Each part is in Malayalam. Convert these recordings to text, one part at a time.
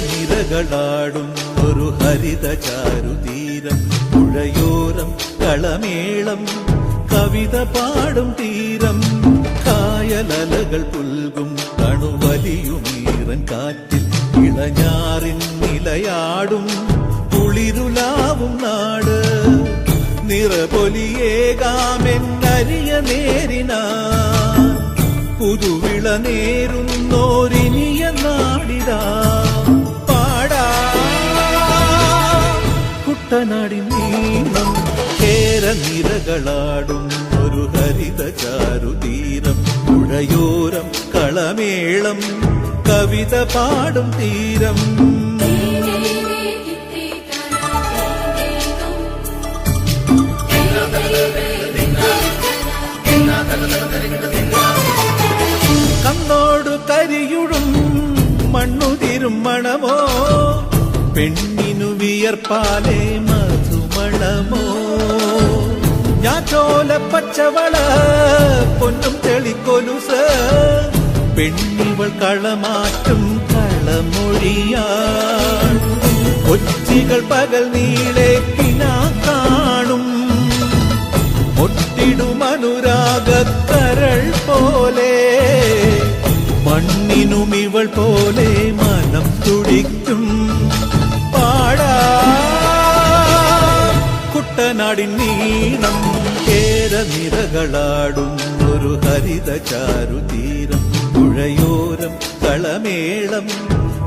നിരകളാടും ഒരു ഹരിത ചാരുതീരം, പുഴയോരം കളമേളം കവിത പാടും തീരം, കായലലകൾ പുൽകും കണുവലിയുമീറൻ കാറ്റിൽ ഇളഞ്ഞാറിൻ നിലയാടും കുളിരുലാവും നാട്, നിറപൊലിയേകാമെന്നരിയ നേരിനാ പുതുവിള നേരുന്നോരിനിയ നാടിതാ പാടാ കുട്ടനാടിൻ നീളം, കേരനിരകളാടും ഒരു ഹരിത ചാരുതീരം, പുഴയോരം കളമേളം കവിത പാടും തീരം. കണ്ണോടു കരിയുടും മണ്ണുതിരും മണമോ, പെണ്ണിനു വിയർപ്പാലേ മധുമണമോ, ഞാറ്റോല പച്ചവള പൊന്നും തെളിക്കൊലുസ്, പെണ്ണിവൾ കളമാറ്റും കളമൊഴിയാൻ, കൊച്ചികൾ പകൽ നീളെ കിനാ കാണും, ഒട്ടിടുമനുരാഗക്കരൾ പോലെ, മണ്ണിനും ഇവൾ പോലെ മനം തുടിക്കും പാടാ കുട്ടനാടിൻ നീളം, കേരനിരകളാടും ഒരു ഹരിത ചാരുതീരം, പുഴയോരം കളമേളം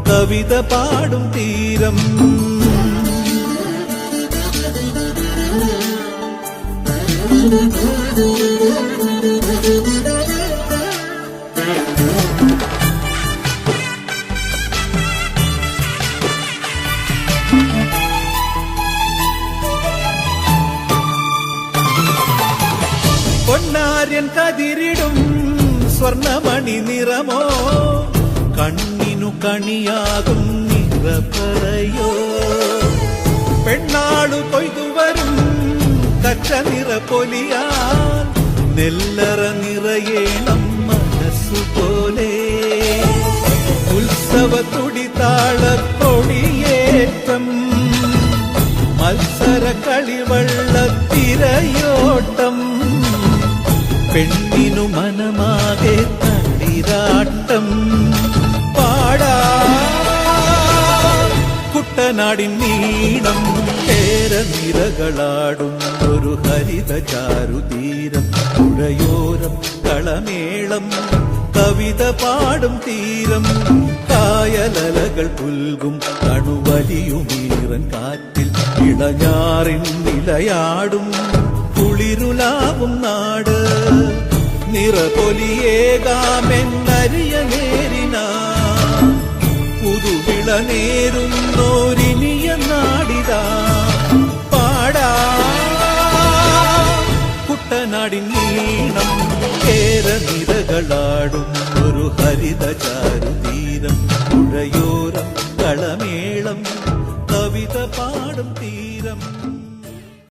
കവിത പാടും തീരം. പൊന്നാര്യൻ കതിരിടും സ്വർണമണി നിറമോ, കണ്ണിനു കണിയാകും നിറപ്പറയോ, പെണ്ണാളു കൊയ്തുവരും കച്ച നിറപ്പൊലിയാൽ, നെല്ലറ നിറയേണം മനസ്സുപോലെ, ഉത്സവ തുടിതാളക്കൊടിയേറ്റം, മത്സര കളിവള്ളത്തിരയോട്ടം, പെണ്ണിനു മനമാകെ തളിരാട്ടം പാടാ കുട്ടനാടിൻ നീളം, കേരനിരകളാടും ഒരു ഹരിത ചാരുതീരം, പുഴയോരം കളമേളം കവിത പാടും തീരം, കായലലകൾ പുൽകും കണുവലിയുമീറൻ കാറ്റിൽ ഇളഞ്ഞാറിൻ നിലയാടും കുളിരുലാവും നാട്, നിറപൊലിയേകാമെന്നരിയ നേരിനാ പുതുവിള നേരുന്നോരിനിയ നാടിതാ പാടാ കുട്ടനാടിൻ നീളം, കേരനിരകളാടും ഒരു ഹരിത ചാരുതീരം, പുഴയോരം കളമേളം കവിത പാടും തീരം.